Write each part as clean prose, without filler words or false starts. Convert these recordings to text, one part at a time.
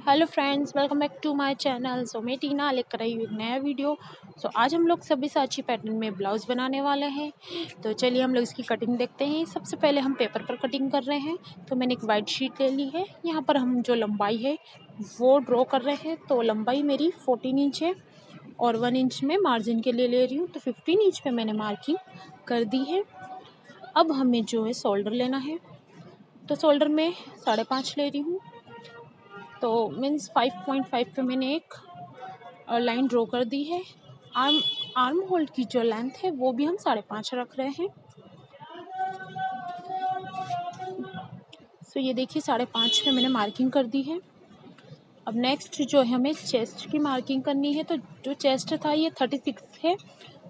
Hello friends, welcome back to my channel. मैं टीना लेकर आई हूँ एक नया वीडियो। आज हम लोग सब्यसाची पैटर्न में ब्लाउज़ बनाने वाले हैं। तो चलिए हम लोग इसकी कटिंग देखते हैं। सबसे पहले हम पेपर पर कटिंग कर रहे हैं। तो मैंने एक वाइट शीट ले ली है। यहाँ पर हम जो लंबाई है वो ड्रॉ कर रहे हैं। तो लंबाई मेरी 14 इंच है और 1 इंच में मार्जिन के लिए ले रही हूँ। तो 15 इंच पे मैंने मार्किंग कर दी है। अब हमें जो है शोल्डर लेना है। तो शोल्डर में 5.5 ले रही हूँ। तो मीन्स 5.5 पे मैंने एक लाइन ड्रॉ कर दी है। आर्म होल की जो लेंथ है वो भी हम 5.5 रख रहे हैं। ये देखिए 5.5 पे मैंने मार्किंग कर दी है। अब नेक्स्ट जो है हमें चेस्ट की मार्किंग करनी है। तो जो चेस्ट था ये 36 है,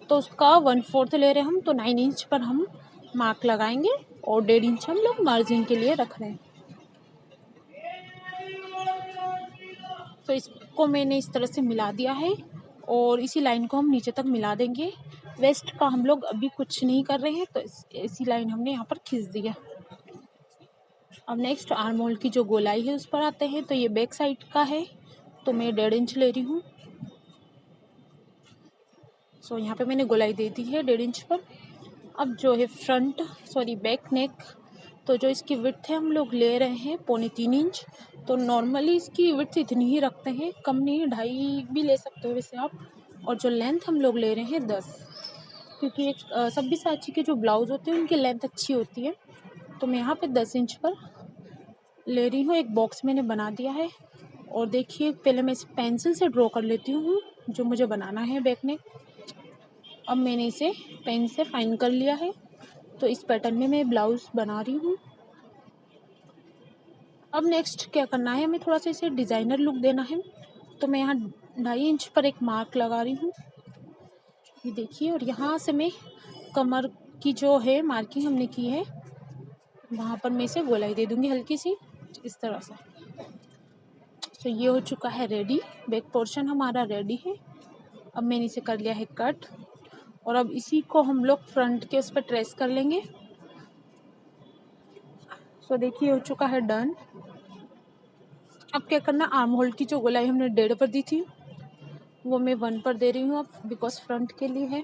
तो उसका 1/4 ले रहे हैं हम। तो 9 इंच पर हम मार्क लगाएंगे और 1.5 इंच हम लोग मार्जिन के लिए रख रहे हैं। तो इसको मैंने इस तरह से मिला दिया है और इसी लाइन को हम नीचे तक मिला देंगे। वेस्ट का हम लोग अभी कुछ नहीं कर रहे हैं, तो इसी लाइन हमने यहाँ पर खींच दिया। अब नेक्स्ट आर्म होल की जो गोलाई है उस पर आते हैं। तो ये बैक साइड का है, तो मैं 1.5 इंच ले रही हूँ। यहाँ पे मैंने गोलाई दे दी है 1.5 इंच पर। अब जो है बैक नेक, तो जो इसकी विड्थ है हम लोग ले रहे हैं 2.25 इंच। तो नॉर्मली इसकी विड्थ इतनी ही रखते हैं, कम नहीं, 2.5 भी ले सकते हो वैसे आप। और जो लेंथ हम लोग ले रहे हैं 10, क्योंकि एक सब्यसाची के जो ब्लाउज होते हैं उनकी लेंथ अच्छी होती है। तो मैं यहाँ पे 10 इंच पर ले रही हूँ। एक बॉक्स मैंने बना दिया है और देखिए पहले मैं इस पेंसिल से ड्रॉ कर लेती हूँ जो मुझे बनाना है बैक नेक। अब मैंने इसे पेन से फाइन कर लिया है। तो इस पैटर्न में मैं ब्लाउज बना रही हूँ। अब नेक्स्ट क्या करना है, हमें थोड़ा सा इसे डिज़ाइनर लुक देना है। तो मैं यहाँ 2.5 इंच पर एक मार्क लगा रही हूँ, ये देखिए। और यहाँ से मैं कमर की जो है मार्किंग हमने की है वहाँ पर मैं इसे गोलाई दे दूँगी हल्की सी, इस तरह से। तो ये हो चुका है रेडी, बैक पोर्शन हमारा रेडी है। अब मैंने इसे कर लिया है कट और अब इसी को हम लोग फ्रंट के उस पर ट्रेस कर लेंगे। देखिए हो चुका है डन। अब क्या करना, आर्म होल की जो गोलाई हमने 1.5 पर दी थी वो मैं 1 पर दे रही हूँ अब, बिकॉज फ्रंट के लिए है।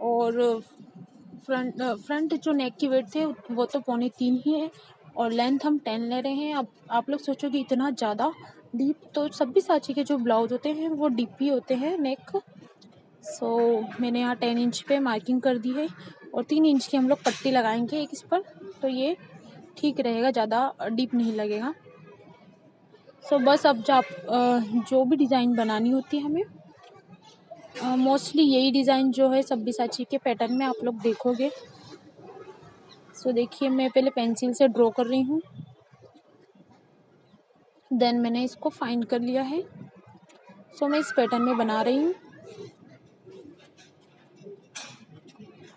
और फ्रंट जो नेक की वेट थे वो तो 2.25 ही है और लेंथ हम 10 ले रहे हैं। अब आप लोग सोचोगे इतना ज़्यादा डीप, तो सब्यसाची के जो ब्लाउज होते हैं वो डीप ही होते हैं नेक। मैंने यहाँ 10 इंच पे मार्किंग कर दी है और 3 इंच की हम लोग पट्टी लगाएंगे एक इस पर, तो ये ठीक रहेगा, ज़्यादा डीप नहीं लगेगा। बस अब जो भी डिज़ाइन बनानी होती है हमें, मोस्टली यही डिज़ाइन जो है सब्यसाची के पैटर्न में आप लोग देखोगे। देखिए मैं पहले पेंसिल से ड्रॉ कर रही हूँ, देन मैंने इसको फाइन कर लिया है। मैं इस पैटर्न में बना रही हूँ।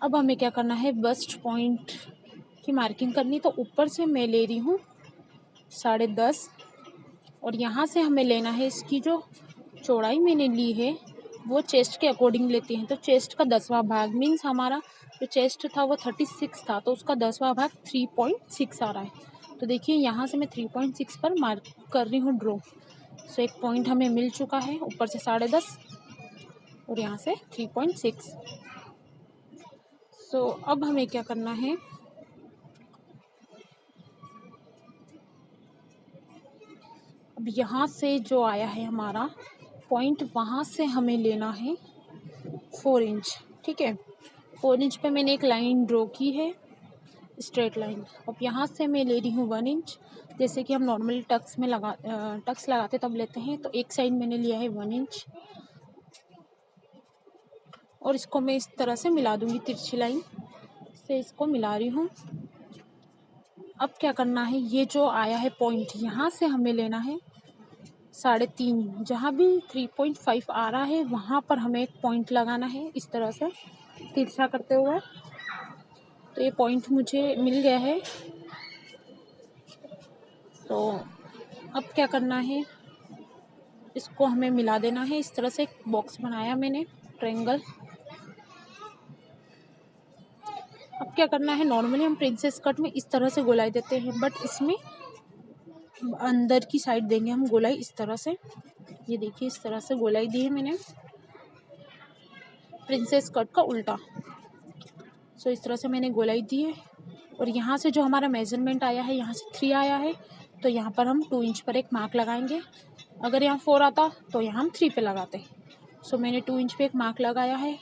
अब हमें क्या करना है, बस्ट पॉइंट की मार्किंग करनी। तो ऊपर से मैं ले रही हूँ 10.5 और यहाँ से हमें लेना है, इसकी जो चौड़ाई मैंने ली है वो चेस्ट के अकॉर्डिंग लेते हैं। तो चेस्ट का 10वां भाग, मीन्स हमारा जो चेस्ट था वो 36 था, तो उसका 10वां भाग 3.6 आ रहा है। तो देखिए यहाँ से मैं 3.6 पर मार्क कर रही हूँ ड्रॉ। एक पॉइंट हमें मिल चुका है, ऊपर से 10.5 और यहाँ से 3.6। अब हमें क्या करना है, अब यहाँ से जो आया है हमारा पॉइंट, वहाँ से हमें लेना है 4 इंच। ठीक है, 4 इंच पे मैंने एक लाइन ड्रॉ की है, स्ट्रेट लाइन। अब यहाँ से मैं ले रही हूँ 1 इंच, जैसे कि हम नॉर्मली टक्स लगाते तब लेते हैं। तो एक साइड मैंने लिया है 1 इंच और इसको मैं इस तरह से मिला दूँगी, तिरछी लाइन से इसको मिला रही हूँ। अब क्या करना है, ये जो आया है पॉइंट, यहाँ से हमें लेना है 3.5। जहाँ भी 3.5 आ रहा है वहाँ पर हमें एक पॉइंट लगाना है, इस तरह से तिरछा करते हुए। तो ये पॉइंट मुझे मिल गया है। तो अब क्या करना है, इसको हमें मिला देना है। इस तरह से एक बॉक्स बनाया मैंने, ट्रायंगल। अब क्या करना है, नॉर्मली हम प्रिंसेस कट में इस तरह से गोलाई देते हैं, बट इसमें अंदर की साइड देंगे हम गोलाई इस तरह से। ये देखिए इस तरह से गोलाई दी है मैंने, प्रिंसेस कट का उल्टा। सो इस तरह से मैंने गोलाई दी है। और यहाँ से जो हमारा मेजरमेंट आया है, यहाँ से 3 आया है, तो यहाँ पर हम 2 इंच पर एक मार्क लगाएंगे। अगर यहाँ 4 आता तो यहाँ हम 3 पे लगाते। सो मैंने 2 इंच पे एक मार्क लगाया है।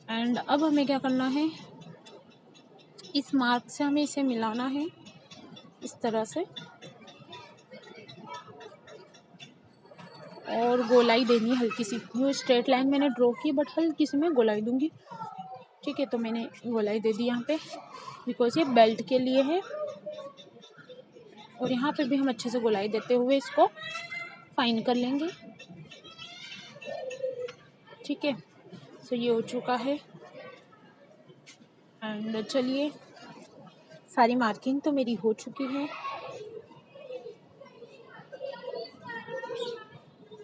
एंड अब हमें क्या करना है, इस मार्क से हमें इसे मिलाना है इस तरह से, और गोलाई देनी है हल्की सी। जो स्ट्रेट लाइन मैंने ड्रॉ की, बट हल्की सी मैं गोलाई दूंगी। ठीक है, तो मैंने गोलाई दे दी यहाँ पे, बिकॉज ये बेल्ट के लिए है। और यहाँ पे भी हम अच्छे से गोलाई देते हुए इसको फाइन कर लेंगे। ठीक है, सो ये हो चुका है। एंड चलिए, सारी मार्किंग तो मेरी हो चुकी है।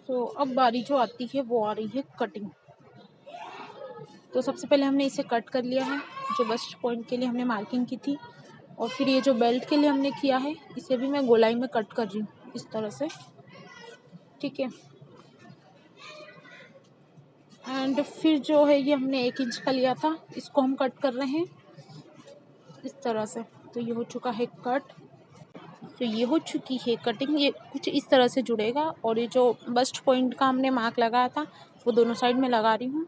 तो अब बारी जो आती है वो आ रही है कटिंग। तो सबसे पहले हमने इसे कट कर लिया है, जो बस्ट पॉइंट के लिए हमने मार्किंग की थी। और फिर ये जो बेल्ट के लिए हमने किया है, इसे भी मैं गोलाई में कट कर रही हूँ इस तरह से। ठीक है, एंड फिर जो है ये हमने 1 इंच का लिया था, इसको हम कट कर रहे हैं इस तरह से। तो ये हो चुका है कट। तो ये हो चुकी है कटिंग। ये कुछ इस तरह से जुड़ेगा। और ये जो बस्ट पॉइंट का हमने मार्क लगाया था, वो दोनों साइड में लगा रही हूँ।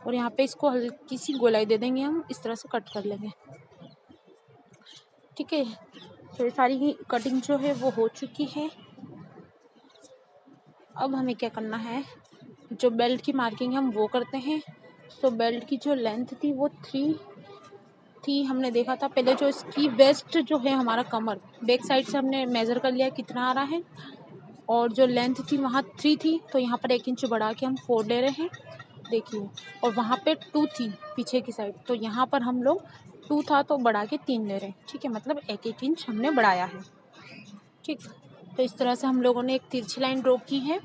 और यहाँ पे इसको हल्की सी गोलाई दे देंगे, हम इस तरह से कट कर लेंगे। ठीक है, तो ये सारी कटिंग जो है वो हो चुकी है। अब हमें क्या करना है, जो बेल्ट की मार्किंग है हम वो करते हैं। तो बेल्ट की जो लेंथ थी वो 3 थी, हमने देखा था पहले। जो इसकी वेस्ट जो है हमारा कमर, बैक साइड से हमने मेज़र कर लिया कितना आ रहा है। और जो लेंथ थी वहाँ 3 थी, तो यहाँ पर 1 इंच बढ़ा के हम 4 ले रहे हैं, देखिए। और वहाँ पे 2 थी पीछे की साइड, तो यहाँ पर हम लोग 2 था तो बढ़ा के 3 ले रहे हैं। ठीक है, मतलब 1-1 इंच हमने बढ़ाया है। ठीक, तो इस तरह से हम लोगों ने एक तिरछी लाइन ड्रॉ की है।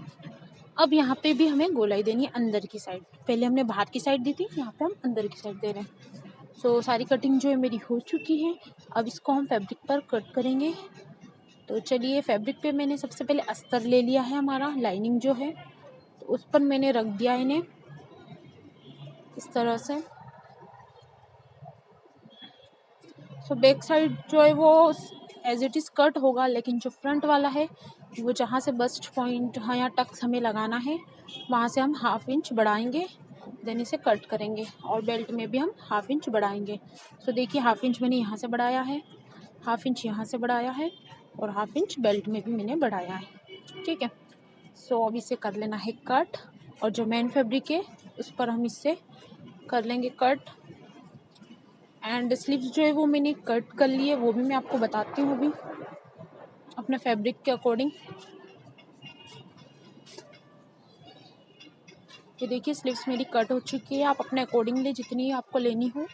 अब यहाँ पे भी हमें गोलाई देनी है अंदर की साइड। पहले हमने बाहर की साइड दी थी, यहाँ पे हम अंदर की साइड दे रहे हैं। सो सारी कटिंग जो है मेरी हो चुकी है। अब इसको हम फैब्रिक पर कट करेंगे। तो चलिए, फैब्रिक पे मैंने सबसे पहले अस्तर ले लिया है, हमारा लाइनिंग जो है, तो उस पर मैंने रख दिया इन्हें इस तरह से। सो बैक साइड जो है वो एज इट इज़ कट होगा, लेकिन जो फ्रंट वाला है वो जहाँ से बस्ट पॉइंट हाँ या टक्स हमें लगाना है, वहाँ से हम 1/2 इंच बढ़ाएंगे, देन इसे कट करेंगे। और बेल्ट में भी हम 1/2 इंच बढ़ाएंगे। सो देखिए, 1/2 इंच मैंने यहाँ से बढ़ाया है, 1/2 इंच यहाँ से बढ़ाया है, और 1/2 इंच बेल्ट में भी मैंने बढ़ाया है। ठीक है, सो अब इसे कर लेना है कट। और जो मेन फैब्रिक है उस पर हम इससे कर लेंगे कट। एंड स्लीव्स जो है वो मैंने कट कर लिए, वो भी मैं आपको बताती हूँ अभी अपने फैब्रिक के अकॉर्डिंग। ये देखिए, स्लीव्स मेरी कट हो चुकी है। आप अपने अकॉर्डिंगली जितनी आपको लेनी हो